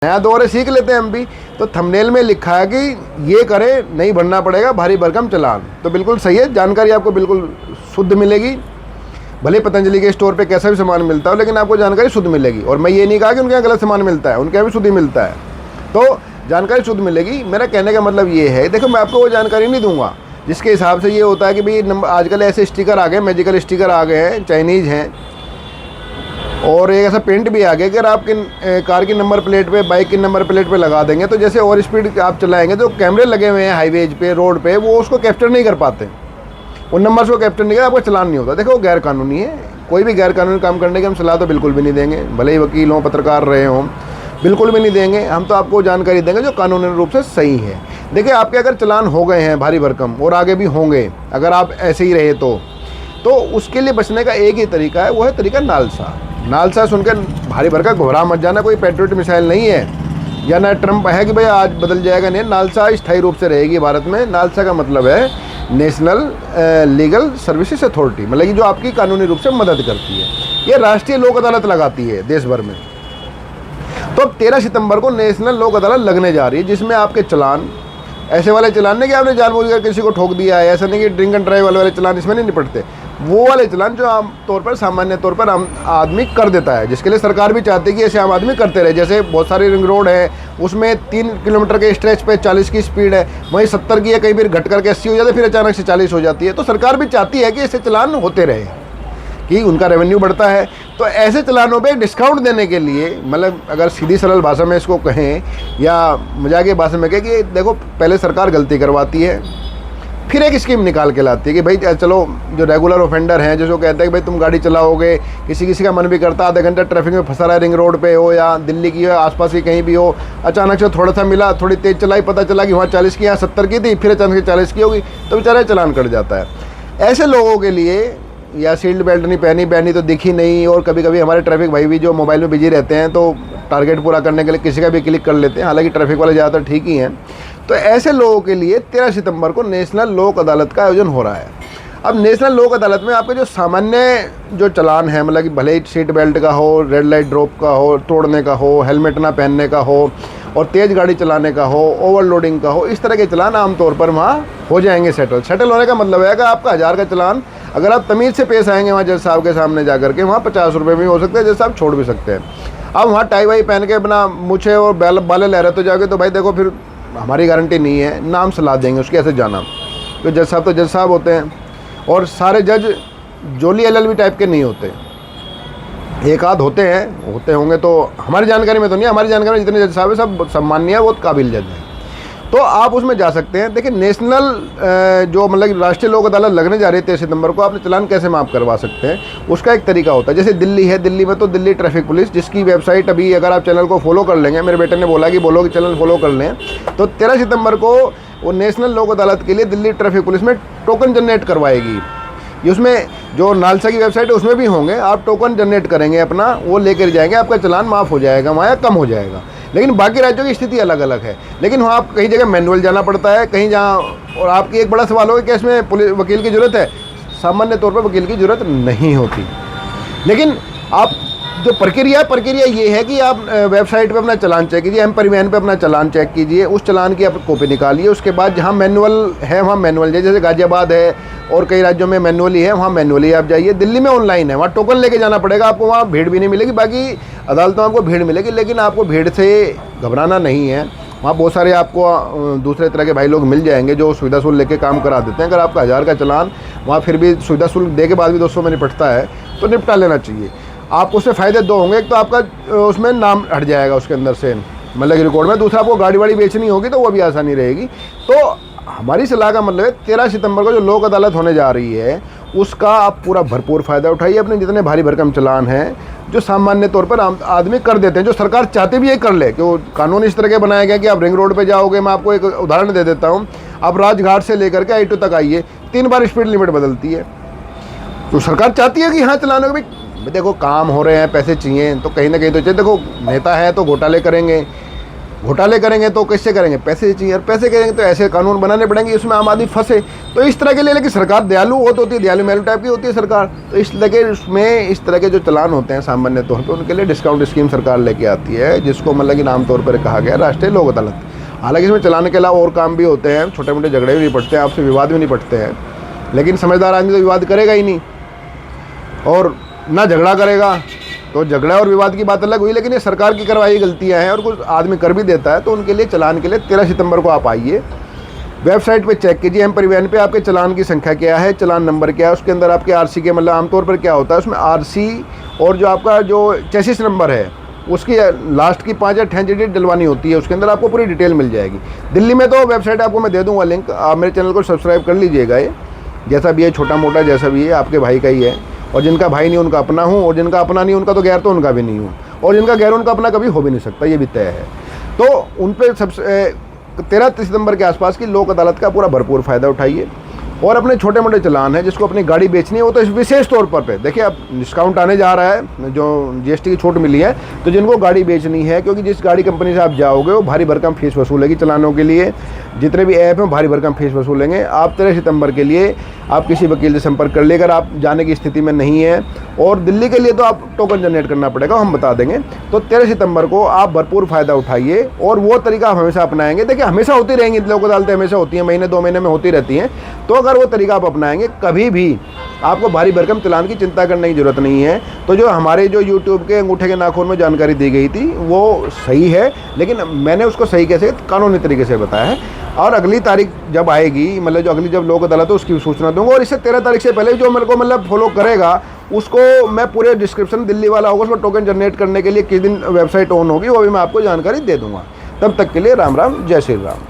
नया दौर है, सीख लेते हैं हम भी। तो थंबनेल में लिखा है कि ये करें, नहीं भरना पड़ेगा भारी भरकम चालान। तो बिल्कुल सही है, जानकारी आपको बिल्कुल शुद्ध मिलेगी। भले पतंजलि के स्टोर पे कैसा भी सामान मिलता हो, लेकिन आपको जानकारी शुद्ध मिलेगी। और मैं ये नहीं कहा कि उनके यहाँ गलत सामान मिलता है, उनके यहाँ भी शुद्ध ही मिलता है। तो जानकारी शुद्ध मिलेगी। मेरा कहने का मतलब ये है, देखो मैं आपको वो जानकारी नहीं दूंगा जिसके हिसाब से ये होता है कि भाई आजकल ऐसे स्टिकर आ गए, मैजिकल स्टिकर आ गए हैं, चाइनीज़ हैं, और एक ऐसा पेंट भी आ गया कि अगर आपकी कार की नंबर प्लेट पे, बाइक की नंबर प्लेट पे लगा देंगे तो जैसे ओवर स्पीड आप चलाएंगे तो कैमरे लगे हुए हैं हाईवेज पे, रोड पे, वो उसको कैप्चर नहीं कर पाते, उन नंबर्स को कैप्चर नहीं कर, आपका चलान नहीं होता। देखो वो गैर कानूनी है। कोई भी गैर कानूनी काम करने की हम सलाह तो बिल्कुल भी नहीं देंगे, भले ही वकील हों, पत्रकार रहे हों, बिल्कुल भी नहीं देंगे। हम तो आपको जानकारी देंगे जो कानूनी रूप से सही है। देखिए आपके अगर चलान हो गए हैं भारी भरकम और आगे भी होंगे, अगर आप ऐसे ही रहे तो उसके लिए बचने का एक ही तरीका है, वो है तरीका नालसा। नालसा सुनकर भारी भरकम घबरा मत जाना, कोई पेट्रियट मिसाइल नहीं है या ना ट्रम्प है कि भाई आज बदल जाएगा। नहीं, नालसा स्थायी रूप से रहेगी भारत में। नालसा का मतलब है नेशनल लीगल सर्विसेज अथॉरिटी, मतलब कि जो आपकी कानूनी रूप से मदद करती है। ये राष्ट्रीय लोक अदालत लगाती है देश भर में। तो अब 13 सितंबर को नेशनल लोक अदालत लगने जा रही है, जिसमें आपके चलान, ऐसे वाले चलान नहीं कि आपने जानबूझकर किसी को ठोक दिया है, ऐसा नहीं कि ड्रिंक एंड ड्राइव वाले चलान इसमें नहीं निपटते। वो वाले चलान जो आम तौर पर, सामान्य तौर पर आम आदमी कर देता है, जिसके लिए सरकार भी चाहती है कि ऐसे आम आदमी करते रहे। जैसे बहुत सारी रिंग रोड है, उसमें 3 किलोमीटर के स्ट्रेच पे 40 की स्पीड है, वहीं 70 की है, कई बार घट करके 80 हो जाती है, फिर अचानक से 40 हो जाती है। तो सरकार भी चाहती है कि ऐसे चलान होते रहे, कि उनका रेवेन्यू बढ़ता है। तो ऐसे चलानों पे डिस्काउंट देने के लिए, मतलब अगर सीधी सरल भाषा में इसको कहें या मजाकिया भाषा में कहें कि देखो पहले सरकार गलती करवाती है, फिर एक स्कीम निकाल के लाती है कि भाई चलो जो रेगुलर ऑफेंडर हैं, जिसको कहते हैं कि भाई तुम गाड़ी चलाओगे, किसी का मन भी करता आधा घंटा ट्रैफिक में फंसा रहा है, रिंग रोड पे हो या दिल्ली की हो, आसपास की कहीं भी हो, अचानक से थोड़ा सा मिला, थोड़ी तेज़ चलाई, पता चला कि वहाँ 40 की, यहाँ 70 की थी, फिर अचानक से 40 की होगी, तो बेचारा चलान कट जाता है। ऐसे लोगों के लिए, या सीट बेल्ट नहीं पहनी तो दिखी नहीं, और कभी कभी हमारे ट्रैफिक भाई भी जो मोबाइल में बिजी रहते हैं तो टारगेट पूरा करने के लिए किसी का भी क्लिक कर लेते हैं, हालांकि ट्रैफिक वाले ज़्यादातर ठीक ही हैं। तो ऐसे लोगों के लिए 13 सितंबर को नेशनल लोक अदालत का आयोजन हो रहा है। अब नेशनल लोक अदालत में आपके जो सामान्य जो चलान है, मतलब कि भले ही सीट बेल्ट का हो, रेड लाइट ड्रॉप का हो, तोड़ने का हो, हेलमेट ना पहनने का हो, और तेज़ गाड़ी चलाने का हो, ओवरलोडिंग का हो, इस तरह के चलान आमतौर पर वहाँ हो जाएंगे सेटल होने का मतलब है कि आपका 1000 का चलान अगर आप तमीज़ से पेश आएंगे वहाँ जज साहब के सामने जा करके, वहाँ 50 रुपये में हो सकते हैं, जज साहब छोड़ भी सकते हैं। अब वहाँ टाई वाई पहन के अपना मुछे और बाले लहरा तो जाके, तो भाई देखो फिर हमारी गारंटी नहीं है, नाम सलाह देंगे उसके ऐसे जाना। तो जज साहब होते हैं, और सारे जज जोली LLB टाइप के नहीं होते, एक आध होते होंगे, तो हमारी जानकारी में तो नहीं, हमारी जानकारी में जितने जज साहब हैं सब सम्मानीय है, बहुत काबिल जज हैं। तो आप उसमें जा सकते हैं। देखिए नेशनल जो मतलब राष्ट्रीय लोक अदालत लगने जा रही है 23 सितंबर को, आपने चलान कैसे माफ़ करवा सकते हैं, उसका एक तरीका होता है। जैसे दिल्ली है, दिल्ली में तो दिल्ली ट्रैफिक पुलिस, जिसकी वेबसाइट अभी अगर आप चैनल को फॉलो कर लेंगे, मेरे बेटे ने बोला कि बोलो कि चैनल फॉलो कर लें, तो 13 सितंबर को वो नेशनल लोक अदालत के लिए दिल्ली ट्रैफिक पुलिस में टोकन जनरेट करवाएगी। ये उसमें जो नालसा की वेबसाइट है उसमें भी होंगे, आप टोकन जनरेट करेंगे अपना, वो लेकर जाएंगे, आपका चलान माफ़ हो जाएगा वहाँ या कम हो जाएगा। लेकिन बाकी राज्यों की स्थिति अलग अलग है। लेकिन वहाँ आप कहीं जगह मैनुअल जाना पड़ता है, कहीं जहाँ, और आपकी एक बड़ा सवाल होगा कि इसमें पुलिस वकील की ज़रूरत है। सामान्य तौर पर वकील की ज़रूरत नहीं होती, लेकिन आप जो प्रक्रिया ये है कि आप वेबसाइट पे अपना चालान चेक कीजिए, परिवहन पे अपना चालान चेक कीजिए, उस चालान की आप कॉपी निकालिए। उसके बाद जहाँ मैनुअल है वहाँ मैनुअल जाइए, जैसे गाजियाबाद है और कई राज्यों में मैनुअली है, वहाँ मैनुअली आप जाइए। दिल्ली में ऑनलाइन है, वहाँ टोकन लेके जाना पड़ेगा आपको, वहाँ भीड़ भी नहीं मिलेगी। बाकी अदालतों में आपको भीड़ मिलेगी, लेकिन आपको भीड़ से घबराना नहीं है। वहाँ बहुत सारे आपको दूसरे तरह के भाई लोग मिल जाएंगे जो सुविधा शुल्क लेके काम करा देते हैं। अगर आपका 1000 का चालान वहाँ फिर भी सुविधा शुल्क दे के बाद भी 200 में निपटता है तो निपटा लेना चाहिए। आपको उससे फ़ायदे दो होंगे, एक तो आपका उसमें नाम हट जाएगा उसके अंदर से, मतलब कि रिकॉर्ड में। दूसरा आपको गाड़ी वाड़ी बेचनी होगी तो वो भी आसानी रहेगी। तो हमारी सलाह का मतलब है 13 सितंबर को जो लोक अदालत होने जा रही है उसका आप पूरा भरपूर फ़ायदा उठाइए। अपने जितने भारी भरकम चालान हैं जो सामान्य तौर पर आदमी कर देते हैं, जो सरकार चाहते भी ये कर ले, कि वो कानून इस तरह के बनाया गया कि आप रिंग रोड पे जाओगे, मैं आपको एक उदाहरण दे देता हूँ, आप राजघाट से लेकर के I2 तक आइए, 3 बार स्पीड लिमिट बदलती है। तो सरकार चाहती है कि हाँ चलाने को भी देखो काम हो रहे हैं, पैसे चाहिए तो कहीं ना कहीं तो चाहिए। देखो नेता है तो घोटाले करेंगे, घोटाले करेंगे तो कैसे करेंगे, पैसे चाहिए, और पैसे करेंगे तो ऐसे कानून बनाने पड़ेंगे इसमें आम आदमी फंसे। तो इस तरह के लिए, लेकिन सरकार दयालु हो तो होती है, दयालु मेलू टाइप की होती है सरकार। तो इस लगे उसमें इस तरह के जो चलान होते हैं सामान्य तौर पर, उनके लिए डिस्काउंट स्कीम सरकार लेके आती है, जिसको मतलब कि नाम तौर पर कहा गया राष्ट्रीय लोक अदालत। हालांकि इसमें चलाने के अलावा और काम भी होते हैं, छोटे मोटे झगड़े भी निपटते हैं, आपसे विवाद भी निपटते हैं, लेकिन समझदार आदमी तो विवाद करेगा ही नहीं और ना झगड़ा करेगा। तो झगड़ा और विवाद की बात अलग हुई, लेकिन ये सरकार की करवाई गलतियां हैं और कुछ आदमी कर भी देता है। तो उनके लिए चलान के लिए 13 सितंबर को आप आइए, वेबसाइट पे चेक कीजिए एम परिवहन पे आपके चलान की संख्या क्या है, चलान नंबर क्या है, उसके अंदर आपके आरसी के मतलब आमतौर पर क्या होता है उसमें आरसी और जो आपका जो चेसिस नंबर है उसकी लास्ट की 5 या 10 डिजिट डलवानी होती है, उसके अंदर आपको पूरी डिटेल मिल जाएगी। दिल्ली में तो वेबसाइट आपको मैं दे दूँगा लिंक, आप मेरे चैनल को सब्सक्राइब कर लीजिएगा। ये जैसा भी है, छोटा मोटा जैसा भी है, आपके भाई का ही है, और जिनका भाई नहीं उनका अपना हूँ, और जिनका अपना नहीं उनका तो गैर तो उनका भी नहीं हूँ, और जिनका गैर उनका अपना कभी हो भी नहीं सकता, ये भी तय है। तो उन पर 13 सितंबर के आसपास की लोक अदालत का पूरा भरपूर फ़ायदा उठाइए। और अपने छोटे मोटे चलान है, जिसको अपनी गाड़ी बेचनी है, वो तो विशेष तौर पर देखिए अब डिस्काउंट आने जा रहा है, जो जीएसटी की छूट मिली है, तो जिनको गाड़ी बेचनी है, क्योंकि जिस गाड़ी कंपनी से आप जाओगे वो भारी भरकम फीस वसूलेगी चलानों के लिए, जितने भी ऐप हैं भारी भरकम फीस वसूलेंगे। आप 13 सितंबर के लिए आप किसी वकील से संपर्क कर ले, अगर आप जाने की स्थिति में नहीं है, और दिल्ली के लिए तो आप टोकन जनरेट करना पड़ेगा, हम बता देंगे। तो 13 सितंबर को आप भरपूर फ़ायदा उठाइए, और वो तरीका आप हमेशा अपनाएंगे। देखिए हमेशा होती रहेंगी लोक अदालतें, हमेशा होती हैं, महीने 2 महीने में होती रहती हैं। तो अगर वो तरीका आप अपनाएंगे, कभी भी आपको भारी भरकम चलान की चिंता करने की ज़रूरत नहीं है। तो जो हमारे जो यूट्यूब के अंगूठे के नाखून में जानकारी दी गई थी वो सही है, लेकिन मैंने उसको सही कैसे कानूनी तरीके से बताया है। और अगली तारीख जब आएगी, मतलब जो अगली जब लोक अदालत है उसकी भी सूचना दूंगा, और इससे 13 तारीख से पहले जो मेरे को मतलब फॉलो करेगा उसको मैं पूरे डिस्क्रिप्शन, दिल्ली वाला होगा उसको टोकन जनरेट करने के लिए किस दिन वेबसाइट ऑन होगी वो भी मैं आपको जानकारी दे दूंगा। तब तक के लिए राम राम, जय श्री राम।